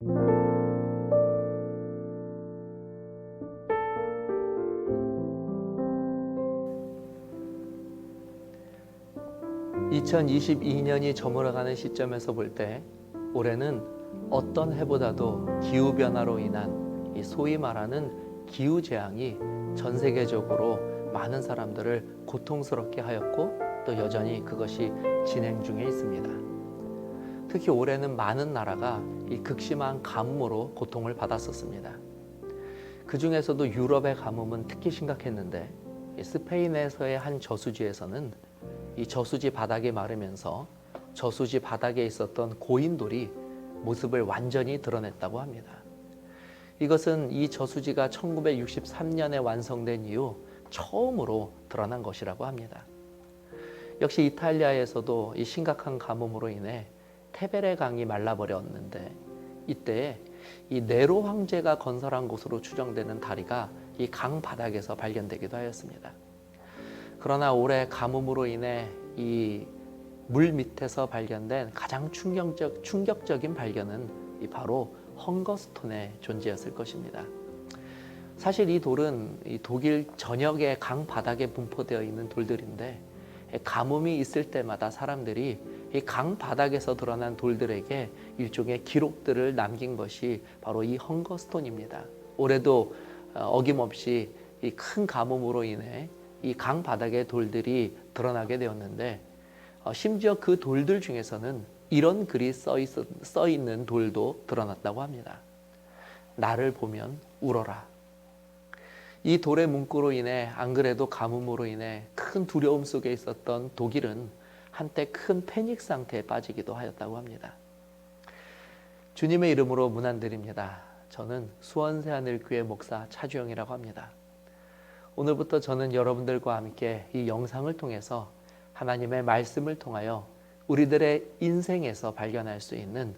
(2022년이) 저물어가는 시점에서 볼 때 올해는 어떤 해보다도 기후변화로 인한 이 소위 말하는 기후재앙이 전 세계적으로 많은 사람들을 고통스럽게 하였고 또 여전히 그것이 진행 중에 있습니다. 특히 올해는 많은 나라가 이 극심한 가뭄으로 고통을 받았었습니다. 그 중에서도 유럽의 가뭄은 특히 심각했는데 스페인에서의 한 저수지에서는 이 저수지 바닥이 마르면서 저수지 바닥에 있었던 고인돌이 모습을 완전히 드러냈다고 합니다. 이것은 이 저수지가 1963년에 완성된 이후 처음으로 드러난 것이라고 합니다. 역시 이탈리아에서도 이 심각한 가뭄으로 인해 테베레 강이 말라버렸는데 이때 이 네로 황제가 건설한 것으로 추정되는 다리가 이 강 바닥에서 발견되기도 하였습니다. 그러나 올해 가뭄으로 인해 이 물 밑에서 발견된 가장 충격적인 발견은 바로 헝거스톤의 존재였을 것입니다. 사실 이 돌은 이 독일 전역의 강 바닥에 분포되어 있는 돌들인데 가뭄이 있을 때마다 사람들이 이 강 바닥에서 드러난 돌들에게 일종의 기록들을 남긴 것이 바로 이 헝거스톤입니다. 올해도 어김없이 이 큰 가뭄으로 인해 이 강 바닥의 돌들이 드러나게 되었는데 심지어 그 돌들 중에서는 이런 글이 써 있는 돌도 드러났다고 합니다. 나를 보면 울어라. 이 돌의 문구로 인해 안 그래도 가뭄으로 인해 큰 두려움 속에 있었던 독일은 한때 큰 패닉 상태에 빠지기도 하였다고 합니다. 주님의 이름으로 문안드립니다. 저는 수원새하늘교회 목사 차주영이라고 합니다. 오늘부터 저는 여러분들과 함께 이 영상을 통해서 하나님의 말씀을 통하여 우리들의 인생에서 발견할 수 있는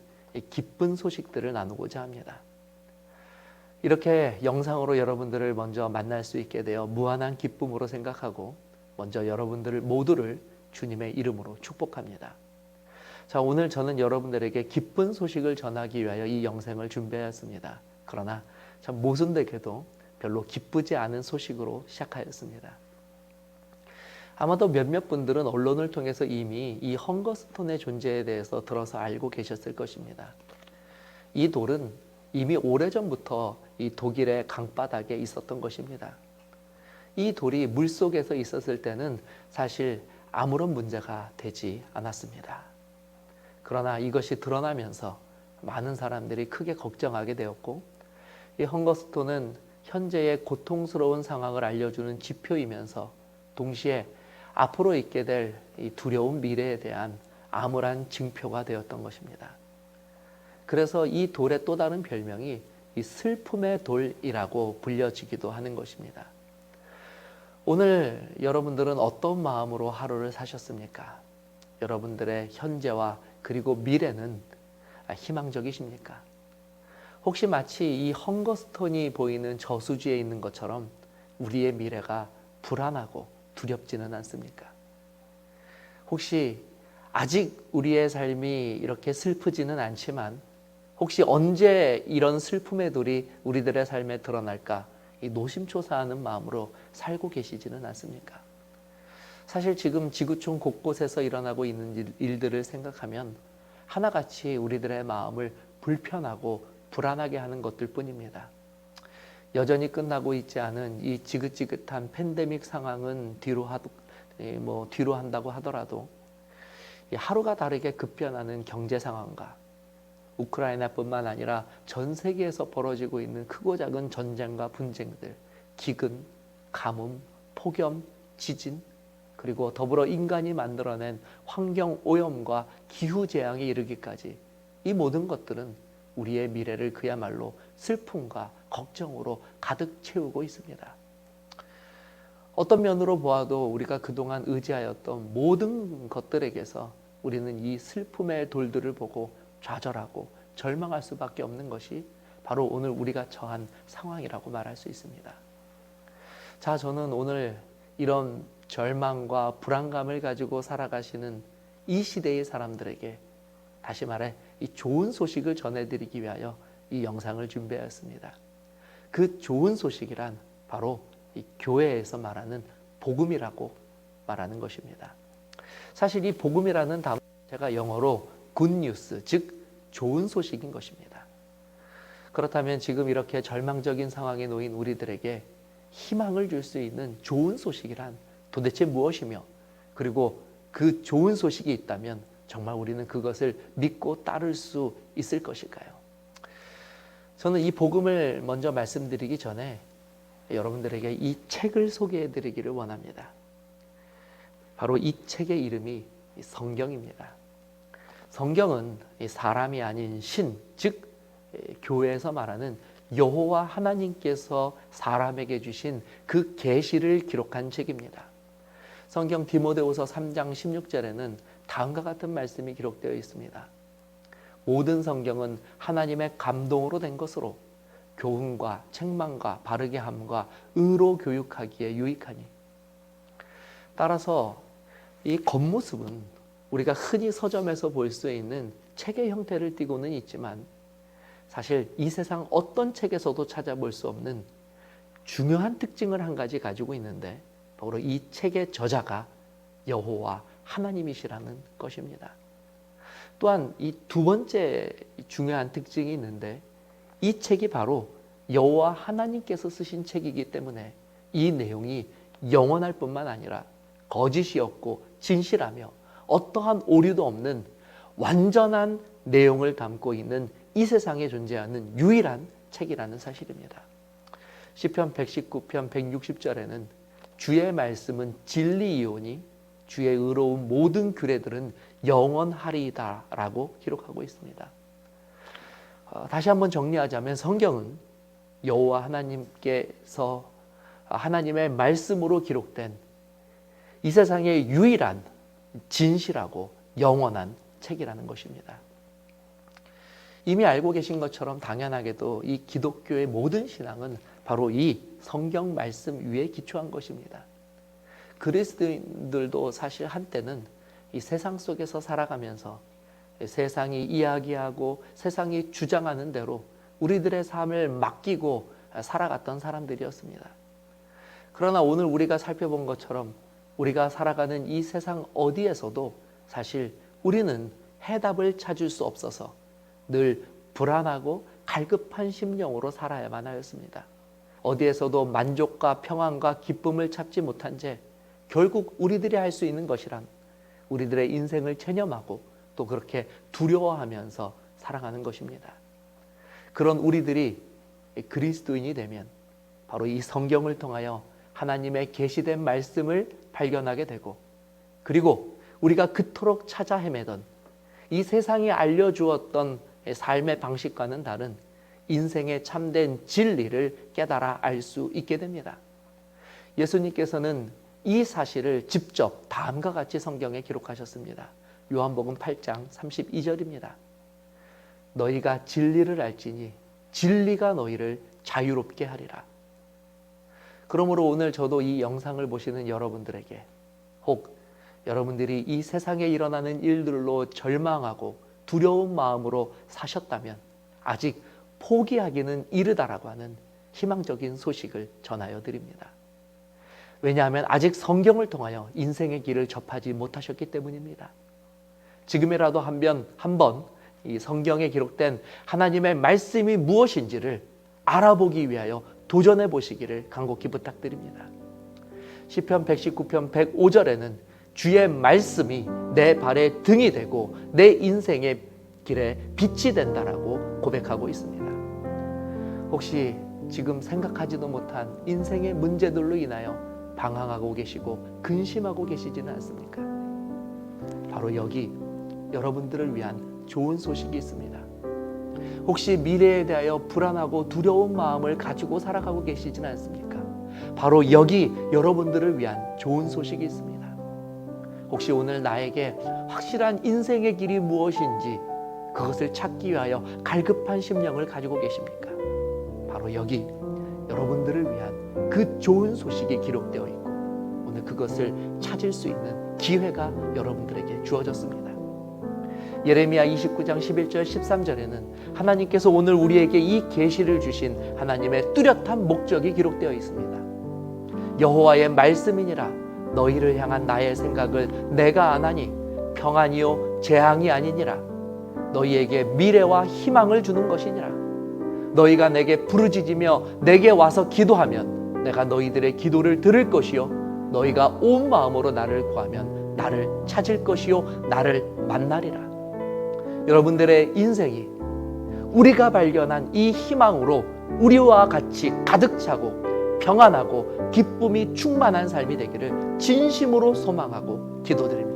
기쁜 소식들을 나누고자 합니다. 이렇게 영상으로 여러분들을 먼저 만날 수 있게 되어 무한한 기쁨으로 생각하고 먼저 여러분들 모두를 주님의 이름으로 축복합니다. 자, 오늘 저는 여러분들에게 기쁜 소식을 전하기 위하여 이 영상을 준비하였습니다. 그러나 참 모순되게도 별로 기쁘지 않은 소식으로 시작하였습니다. 아마도 몇몇 분들은 언론을 통해서 이미 이 헝거스톤의 존재에 대해서 들어서 알고 계셨을 것입니다. 이 돌은 이미 오래전부터 이 독일의 강바닥에 있었던 것입니다. 이 돌이 물속에서 있었을 때는 사실 아무런 문제가 되지 않았습니다. 그러나 이것이 드러나면서 많은 사람들이 크게 걱정하게 되었고 이 헝거스톤은 현재의 고통스러운 상황을 알려주는 지표이면서 동시에 앞으로 있게 될 이 두려운 미래에 대한 암울한 징표가 되었던 것입니다. 그래서 이 돌의 또 다른 별명이 이 슬픔의 돌이라고 불려지기도 하는 것입니다. 오늘 여러분들은 어떤 마음으로 하루를 사셨습니까? 여러분들의 현재와 그리고 미래는 희망적이십니까? 혹시 마치 이 헝거스톤이 보이는 저수지에 있는 것처럼 우리의 미래가 불안하고 두렵지는 않습니까? 혹시 아직 우리의 삶이 이렇게 슬프지는 않지만 혹시 언제 이런 슬픔의 돌이 우리들의 삶에 드러날까 이 노심초사하는 마음으로 살고 계시지는 않습니까? 사실 지금 지구촌 곳곳에서 일어나고 있는 일들을 생각하면 하나같이 우리들의 마음을 불편하고 불안하게 하는 것들 뿐입니다. 여전히 끝나고 있지 않은 이 지긋지긋한 팬데믹 상황은 뒤로 한다고 하더라도 하루가 다르게 급변하는 경제 상황과 우크라이나뿐만 아니라 전 세계에서 벌어지고 있는 크고 작은 전쟁과 분쟁들, 기근, 가뭄, 폭염, 지진, 그리고 더불어 인간이 만들어낸 환경 오염과 기후재앙에 이르기까지 이 모든 것들은 우리의 미래를 그야말로 슬픔과 걱정으로 가득 채우고 있습니다. 어떤 면으로 보아도 우리가 그동안 의지하였던 모든 것들에게서 우리는 이 슬픔의 돌들을 보고 좌절하고 절망할 수밖에 없는 것이 바로 오늘 우리가 처한 상황이라고 말할 수 있습니다. 자, 저는 오늘 이런 절망과 불안감을 가지고 살아가시는 이 시대의 사람들에게 다시 말해 이 좋은 소식을 전해드리기 위하여 이 영상을 준비하였습니다. 그 좋은 소식이란 바로 이 교회에서 말하는 복음이라고 말하는 것입니다. 사실 이 복음이라는 단어 제가 영어로 굿뉴스, 즉 좋은 소식인 것입니다. 그렇다면 지금 이렇게 절망적인 상황에 놓인 우리들에게 희망을 줄 수 있는 좋은 소식이란 도대체 무엇이며, 그리고 그 좋은 소식이 있다면 정말 우리는 그것을 믿고 따를 수 있을 것일까요? 저는 이 복음을 먼저 말씀드리기 전에 여러분들에게 이 책을 소개해 드리기를 원합니다. 바로 이 책의 이름이 성경입니다. 성경은 사람이 아닌 신, 즉 교회에서 말하는 여호와 하나님께서 사람에게 주신 그 계시를 기록한 책입니다. 성경 디모데후서 3장 16절에는 다음과 같은 말씀이 기록되어 있습니다. 모든 성경은 하나님의 감동으로 된 것으로 교훈과 책망과 바르게 함과 의로 교육하기에 유익하니. 따라서 이 겉모습은 우리가 흔히 서점에서 볼 수 있는 책의 형태를 띠고는 있지만 사실 이 세상 어떤 책에서도 찾아볼 수 없는 중요한 특징을 한 가지 가지고 있는데, 바로 이 책의 저자가 여호와 하나님이시라는 것입니다. 또한 이 두 번째 중요한 특징이 있는데, 이 책이 바로 여호와 하나님께서 쓰신 책이기 때문에 이 내용이 영원할 뿐만 아니라 거짓이 없고 진실하며 어떠한 오류도 없는 완전한 내용을 담고 있는 이 세상에 존재하는 유일한 책이라는 사실입니다. 시편 119편 160절에는 주의 말씀은 진리이오니 주의 의로운 모든 규례들은 영원하리이다 라고 기록하고 있습니다. 다시 한번 정리하자면 성경은 여호와 하나님께서 하나님의 말씀으로 기록된 이 세상의 유일한 진실하고 영원한 책이라는 것입니다. 이미 알고 계신 것처럼 당연하게도 이 기독교의 모든 신앙은 바로 이 성경 말씀 위에 기초한 것입니다. 그리스도인들도 사실 한때는 이 세상 속에서 살아가면서 세상이 이야기하고 세상이 주장하는 대로 우리들의 삶을 맡기고 살아갔던 사람들이었습니다. 그러나 오늘 우리가 살펴본 것처럼 우리가 살아가는 이 세상 어디에서도 사실 우리는 해답을 찾을 수 없어서 늘 불안하고 갈급한 심령으로 살아야만 하였습니다. 어디에서도 만족과 평안과 기쁨을 찾지 못한 채 결국 우리들이 할 수 있는 것이란 우리들의 인생을 체념하고 또 그렇게 두려워하면서 살아가는 것입니다. 그런 우리들이 그리스도인이 되면 바로 이 성경을 통하여 하나님의 계시된 말씀을 발견하게 되고, 그리고 우리가 그토록 찾아 헤매던 이 세상이 알려주었던 삶의 방식과는 다른 인생의 참된 진리를 깨달아 알 수 있게 됩니다. 예수님께서는 이 사실을 직접 다음과 같이 성경에 기록하셨습니다. 요한복음 8장 32절입니다. 너희가 진리를 알지니 진리가 너희를 자유롭게 하리라. 그러므로 오늘 저도 이 영상을 보시는 여러분들에게, 혹 여러분들이 이 세상에 일어나는 일들로 절망하고 두려운 마음으로 사셨다면 아직 포기하기는 이르다라고 하는 희망적인 소식을 전하여 드립니다. 왜냐하면 아직 성경을 통하여 인생의 길을 접하지 못하셨기 때문입니다. 지금이라도 한번 이 성경에 기록된 하나님의 말씀이 무엇인지를 알아보기 위하여 도전해 보시기를 간곡히 부탁드립니다. 시편 119편 105절에는 주의 말씀이 내 발의 등이 되고 내 인생의 길에 빛이 된다라고 고백하고 있습니다. 혹시 지금 생각하지도 못한 인생의 문제들로 인하여 방황하고 계시고 근심하고 계시지는 않습니까? 바로 여기 여러분들을 위한 좋은 소식이 있습니다. 혹시 미래에 대하여 불안하고 두려운 마음을 가지고 살아가고 계시지는 않습니까? 바로 여기 여러분들을 위한 좋은 소식이 있습니다. 혹시 오늘 나에게 확실한 인생의 길이 무엇인지 그것을 찾기 위하여 갈급한 심령을 가지고 계십니까? 바로 여기 여러분들을 위한 그 좋은 소식이 기록되어 있고 오늘 그것을 찾을 수 있는 기회가 여러분들에게 주어졌습니다. 예레미야 29장 11절 13절에는 하나님께서 오늘 우리에게 이 계시를 주신 하나님의 뚜렷한 목적이 기록되어 있습니다. 여호와의 말씀이니라. 너희를 향한 나의 생각을 내가 아나니 평안이요 재앙이 아니니라. 너희에게 미래와 희망을 주는 것이니라. 너희가 내게 부르짖으며 내게 와서 기도하면 내가 너희들의 기도를 들을 것이요 너희가 온 마음으로 나를 구하면 나를 찾을 것이요 나를 만나리라. 여러분들의 인생이 우리가 발견한 이 희망으로 우리와 같이 가득 차고 평안하고 기쁨이 충만한 삶이 되기를 진심으로 소망하고 기도드립니다.